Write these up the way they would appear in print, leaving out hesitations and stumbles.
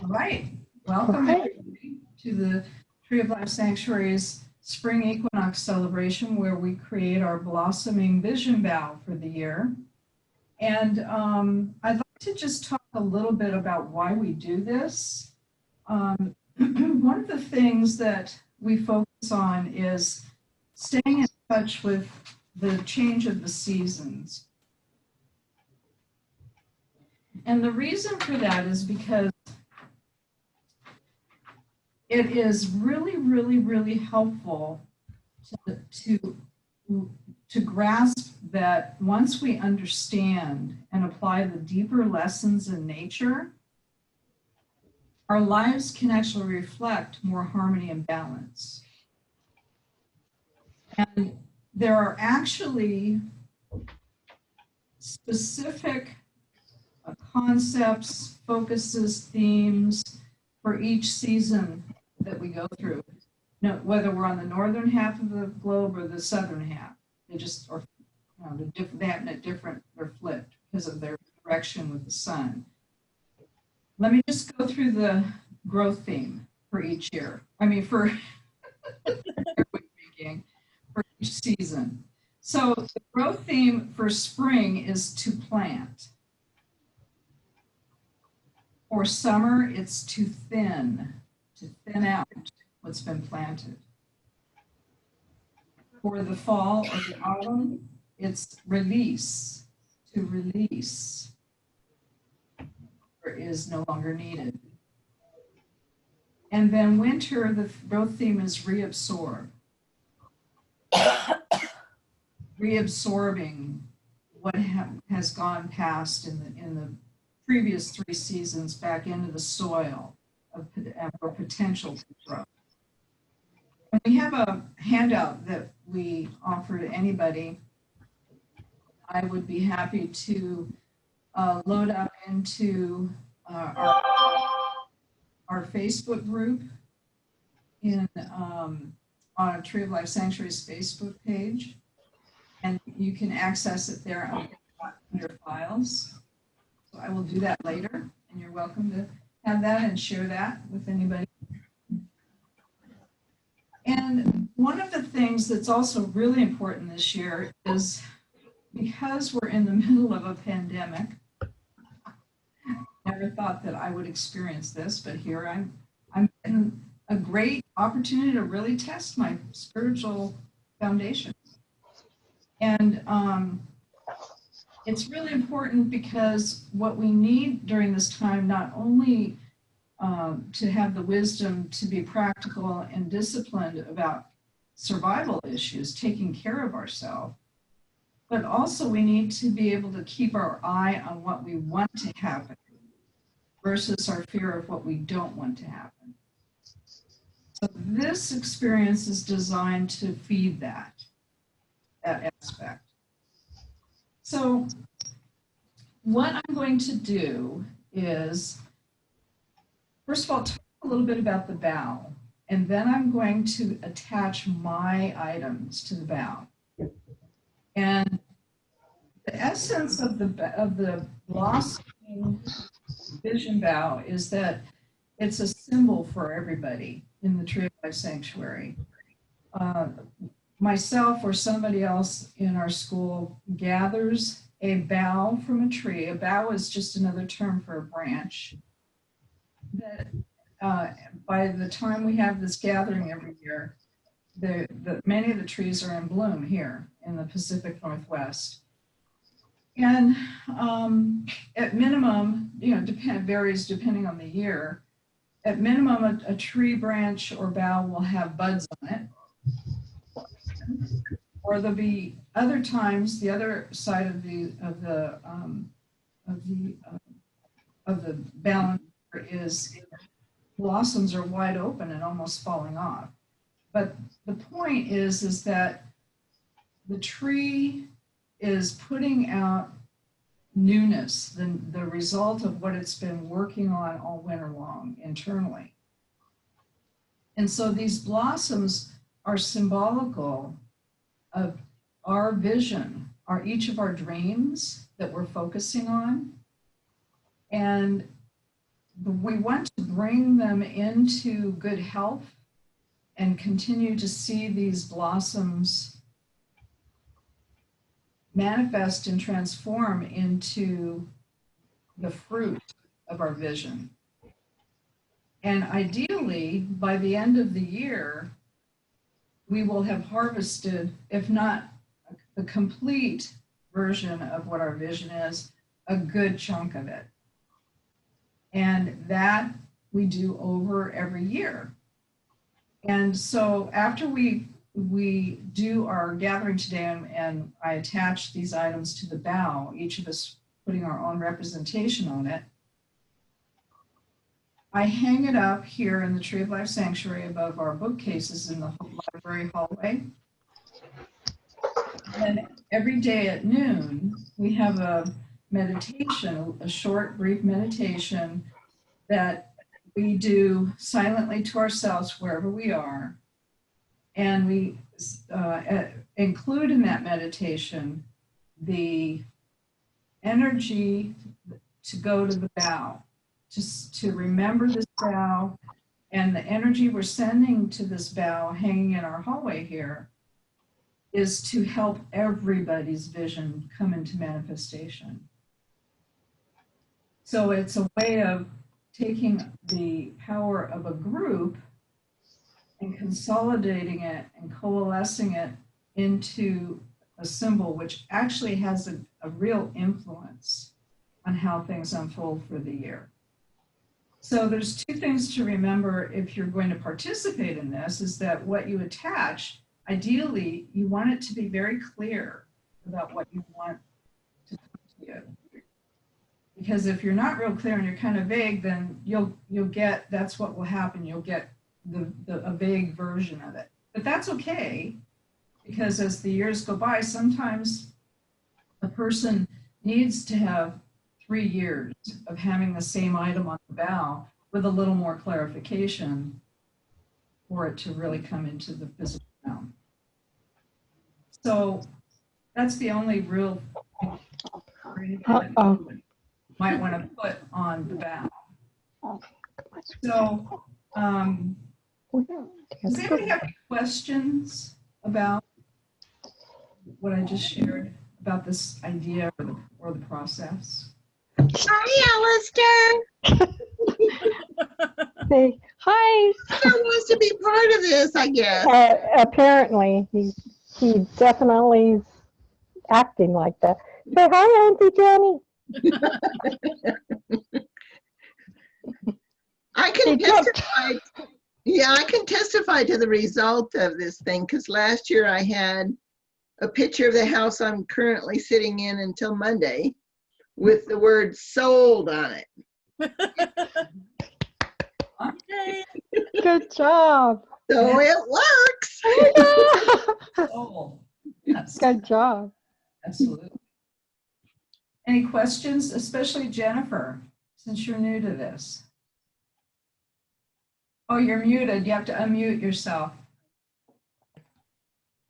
All right, welcome Okay. everybody to the Tree of Life Sanctuary's Spring Equinox celebration, where we create our blossoming vision bough for the year. And I'd like to just talk a little bit about why we do this. One of the things that we focus on is staying in touch with the change of the seasons. And the reason for that is because it is really helpful to grasp that once we understand and apply the deeper lessons in nature, our lives can actually reflect more harmony and balance. And there are actually specific concepts, focuses, themes for each season that we go through. Whether we're on the northern half of the globe or the southern half, they just are, they happen at different, they're flipped because of their direction with the sun. Let me just go through the growth theme for each year. For each season. So the growth theme for spring is to plant. For summer, it's to thin out what's been planted. For the fall or the autumn, it's release, to release what is no longer needed. And then winter, the growth theme is reabsorb. Reabsorbing what has gone past in the previous 3 seasons back into the soil for potential to grow. And we have a handout that we offer to anybody. I would be happy to load up into our Facebook group on Tree of Life Sanctuary's Facebook page, and you can access it there under files. So I will do that later, and you're welcome to have that and share that with anybody. And one of the things that's also really important this year is, because we're in the middle of a pandemic, never thought that I would experience this, but here I'm getting a great opportunity to really test my spiritual foundation. And it's really important because what we need during this time, not only to have the wisdom to be practical and disciplined about survival issues, taking care of ourselves, but also we need to be able to keep our eye on what we want to happen versus our fear of what we don't want to happen. So this experience is designed to feed that aspect. So what I'm going to do is, first of all, talk a little bit about the bough, and then I'm going to attach my items to the bough. And the essence of the blossoming vision bough is that it's a symbol for everybody in the Tree of Life Sanctuary. Myself or somebody else in our school gathers a bough from a tree. A bough is just another term for a branch. That by the time we have this gathering every year, many of the trees are in bloom here in the Pacific Northwest. And at minimum, varies depending on the year. At minimum, a tree branch or bough will have buds on it. Or there'll be other times, the other side of the balance is blossoms are wide open and almost falling off. But the point is that the tree is putting out newness, the result of what it's been working on all winter long internally. And so these blossoms are symbolical of our vision, each of our dreams that we're focusing on. And we want to bring them into good health and continue to see these blossoms manifest and transform into the fruit of our vision. And ideally, by the end of the year, we will have harvested, if not the complete version of what our vision is, a good chunk of it. And that we do over every year. And so after we do our gathering today, and I attach these items to the bough, each of us putting our own representation on it, I hang it up here in the Tree of Life Sanctuary above our bookcases in the library hallway. And every day at noon, we have a meditation, a short, brief meditation that we do silently to ourselves wherever we are. And we include in that meditation the energy to go to the bough, just to remember this bough, and the energy we're sending to this bough hanging in our hallway here is to help everybody's vision come into manifestation. So it's a way of taking the power of a group and consolidating it and coalescing it into a symbol which actually has a real influence on how things unfold for the year. So there's two things to remember if you're going to participate in this, is that what you attach, ideally, you want it to be very clear about what you want to come to you. Because if you're not real clear and you're kind of vague, then you'll get, that's what will happen. You'll get a vague version of it. But that's okay, because as the years go by, sometimes a person needs to have 3 years of having the same item on the bough with a little more clarification for it to really come into the physical realm. So that's the only real thing you might want to put on the bough. So does anybody have any questions about what I just shared about this idea or the process? Hi, Alistair. Say hi. Alistair wants to be part of this, I guess. Apparently, he definitely is acting like that. Say hi, Auntie Jenny. I can testify. Yeah, I can testify to the result of this thing, because last year I had a picture of the house I'm currently sitting in until Monday with the word sold on it. Good job. So it works. Oh, yes. Good job. Absolutely. Any questions, especially Jennifer, since you're new to this? Oh, you're muted. You have to unmute yourself.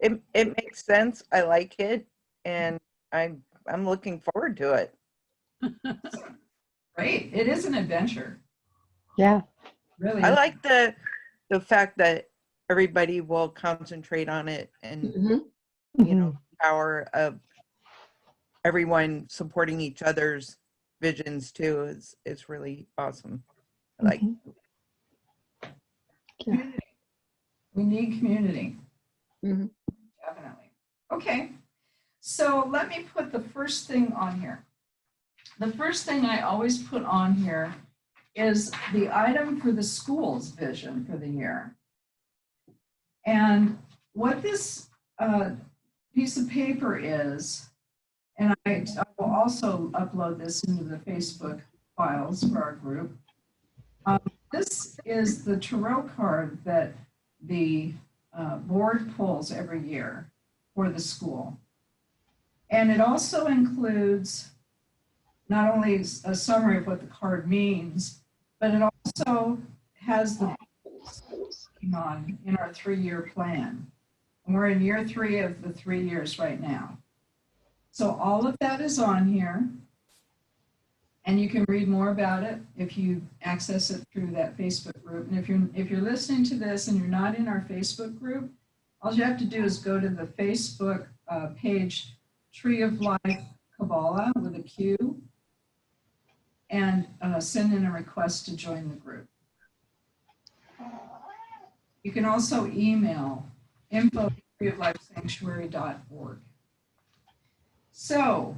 It makes sense. I like it, and I'm looking forward to it. Great. It is an adventure. Yeah. Really. I like the fact that everybody will concentrate on it, and you know, the power of everyone supporting each other's visions too is really awesome. I like Community. We need community. Mm-hmm. Definitely. Okay. So let me put the first thing on here. The first thing I always put on here is the item for the school's vision for the year. And what this piece of paper is, and I will also upload this into the Facebook files for our group. This is the tarot card that the board pulls every year for the school. And it also includes not only a summary of what the card means, but it also has the goals on in our 3-year plan. And we're in year 3 of the 3 years right now. So all of that is on here. And you can read more about it if you access it through that Facebook group. And if you're listening to this and you're not in our Facebook group, all you have to do is go to the Facebook page Tree of Life Kabbalah with a Q and send in a request to join the group. You can also email info@treeoflifesanctuary.org. So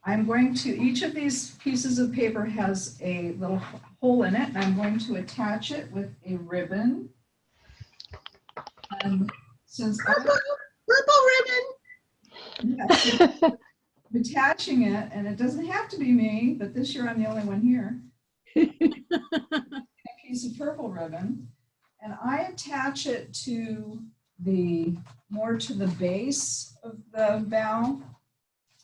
I'm going to, each of these pieces of paper has a little hole in it, and I'm going to attach it with a ribbon. And since Purple ribbon. yes, I'm attaching it, and it doesn't have to be me, but this year I'm the only one here. A piece of purple ribbon, and I attach it to more to the base of the bough,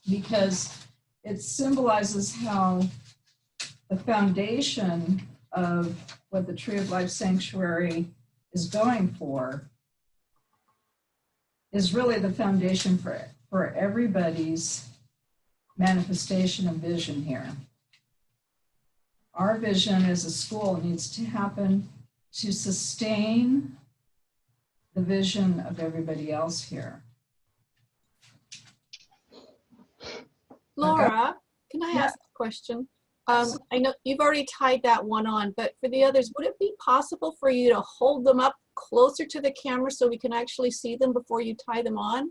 because it symbolizes how the foundation of what the Tree of Life Sanctuary is going for is really the foundation for everybody's manifestation and vision here. Our vision as a school needs to happen to sustain the vision of everybody else here. Laura, can I ask a question? I know you've already tied that one on, but for the others, would it be possible for you to hold them up closer to the camera so we can actually see them before you tie them on?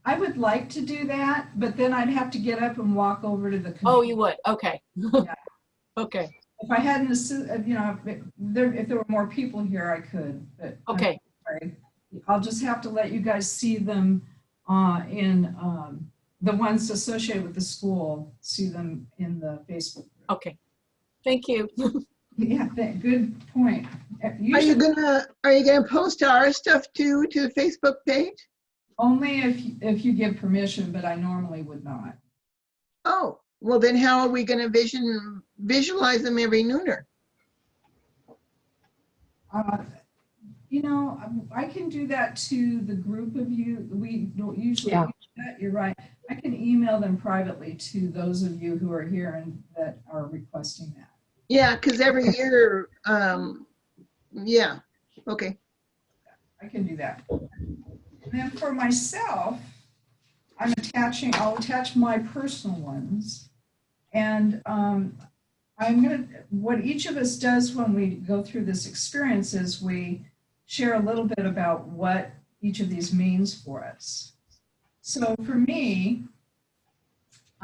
I would like to do that, but then I'd have to get up and walk over to the computer. Oh, you would? Okay. Yeah. Okay. If I hadn't, you know, if there were more people here, I could. But Okay. I'll just have to let you guys see them in the ones associated with the school, see them in the Facebook group. Okay. Thank you. Yeah, good point. Are you gonna post our stuff too to the Facebook page? Only if you give permission, but I normally would not. Oh, well then how are we gonna visualize them every nooner? You know, I can do that to the group of you. We don't usually do that. You're right. I can email them privately to those of you who are here and that are requesting that. Yeah, because every year, yeah, okay. I can do that. And then for myself, I'll attach my personal ones. And what each of us does when we go through this experience is we share a little bit about what each of these means for us. So for me,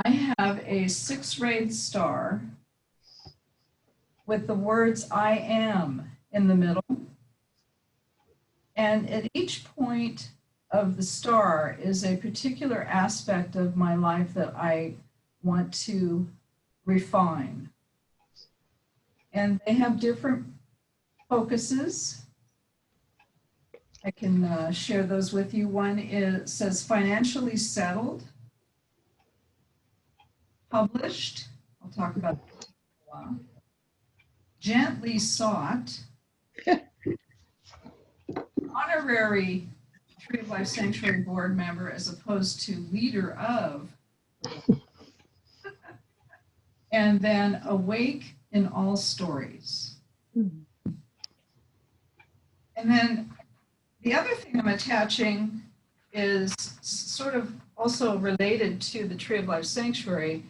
I have a 6-rayed star with the words I am in the middle. And at each point of the star is a particular aspect of my life that I want to refine. And they have different focuses. I can share those with you. One says financially settled, published. I'll talk about that in a while. Gently sought, honorary Tree of Life Sanctuary board member as opposed to leader of, and then awake in all stories. And then the other thing I'm attaching is sort of also related to the Tree of Life Sanctuary.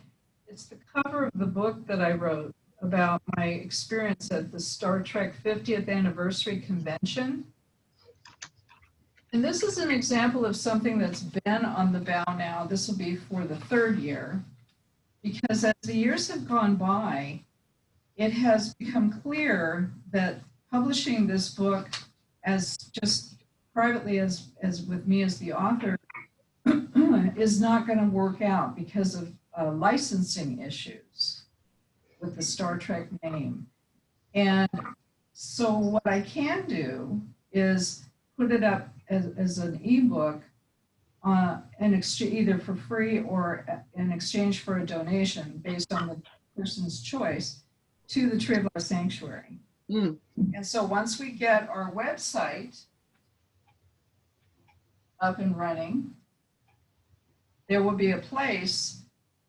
It's the cover of the book that I wrote about my experience at the Star Trek 50th anniversary convention. And this is an example of something that's been on the bough now. This will be for the 3rd year, because as the years have gone by, it has become clear that publishing this book as just privately as with me as the author is not going to work out because of licensing issues with the Star Trek name. And so what I can do is put it up as an ebook either for free or in exchange for a donation based on the person's choice to the Tree of Life Sanctuary. Mm. And so once we get our website up and running, there will be a place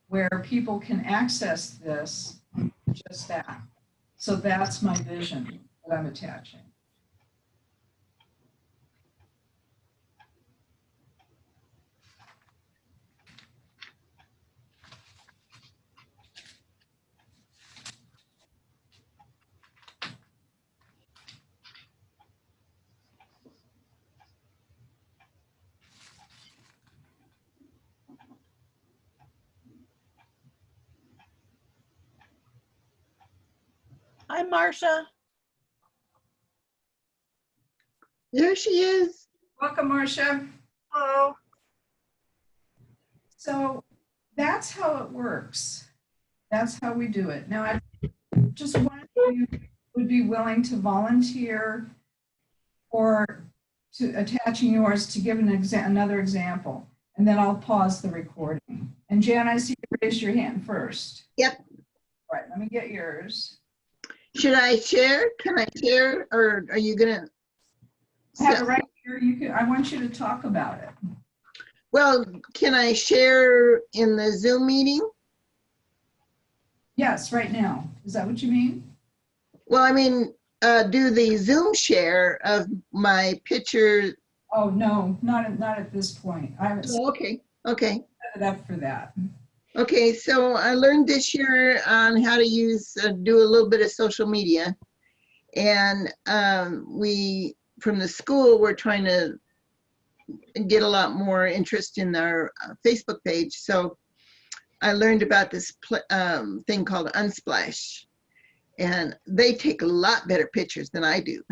where people can access this, just that. So that's my vision that I'm attaching. Hi, Marcia. There she is. Welcome, Marcia. Hello. So that's how it works. That's how we do it. Now, I just wonder if you would be willing to volunteer or to attaching yours to give another example, and then I'll pause the recording. And Jan, I see you raised your hand first. Yep. All right, let me get yours. Should I share? Can I share, or are you gonna? I have it right here. I want you to talk about it. Well, can I share in the Zoom meeting? Yes, right now. Is that what you mean? Well, I mean, do the Zoom share of my picture. Oh, no, not at this point. I haven't set Oh, okay, okay. it up for that. Okay, so I learned this year on how to use, do a little bit of social media. And we, from the school, we're trying to get a lot more interest in our Facebook page. So I learned about this thing called Unsplash. And they take a lot better pictures than I do.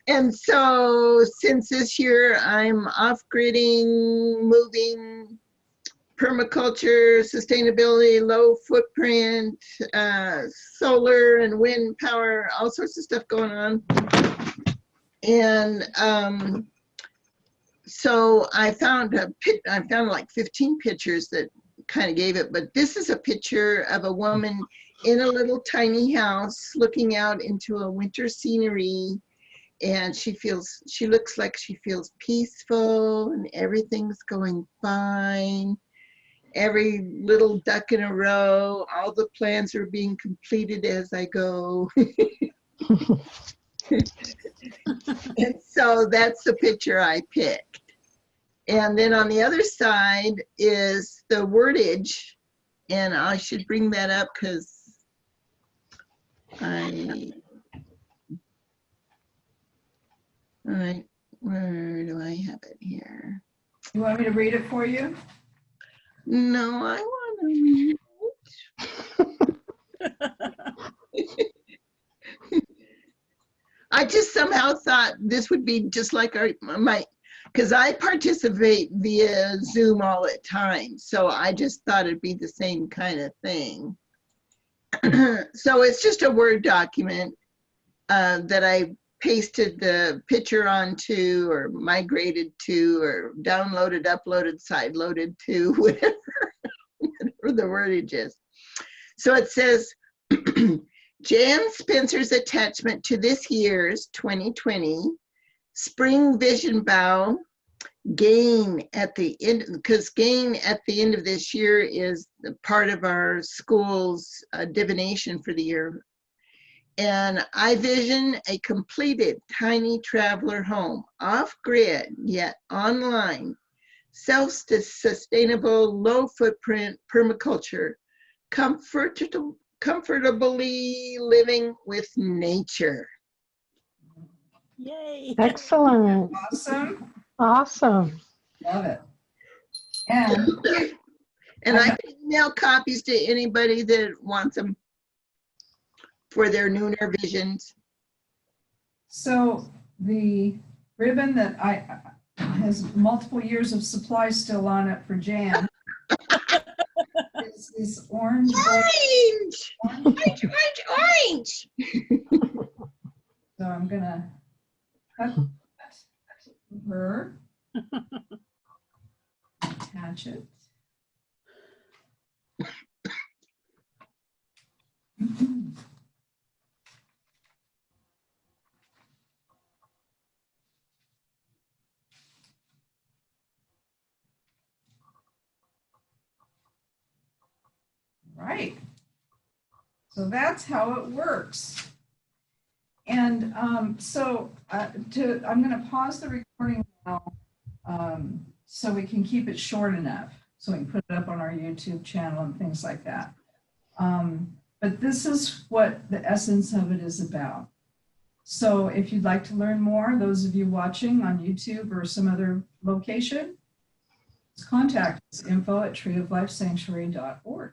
And so since this year, I'm off-gridding, moving, permaculture, sustainability, low footprint, solar and wind power, all sorts of stuff going on. And so I found like 15 pictures that kind of gave it, but this is a picture of a woman in a little tiny house looking out into a winter scenery. And she looks like she feels peaceful and everything's going fine. Every little duck in a row, all the plans are being completed as I go. And so that's the picture I picked. And then on the other side is the wordage. And I should bring that up because all right, where do I have it here? You want me to read it for you? No, I want to read it. I just somehow thought this would be just like because I participate via Zoom all the time. So I just thought it'd be the same kind of thing. So it's just a Word document that I pasted the picture onto or migrated to or downloaded, uploaded, sideloaded to, whatever the wordage is. So it says, Jan Spencer's attachment to this year's 2020 Spring Vision Bough gain at the end, because gain at the end of this year is part of our school's divination for the year. And I vision a completed tiny traveler home, off-grid, yet online, self-sustainable, low-footprint permaculture, comfortably living with nature. Yay. Excellent. Awesome. Awesome. Love it. And I can email copies to anybody that wants them for their lunar visions. so the ribbon that has multiple years of supply still on it for Jan. It's this orange. Orange. So I'm gonna cut her, attach it. right. So that's how it works. And I'm going to pause the recording now so we can keep it short enough so we can put it up on our YouTube channel and things like that. But this is what the essence of it is about. So if you'd like to learn more, those of you watching on YouTube or some other location, contact us, info@treeoflifesanctuary.org.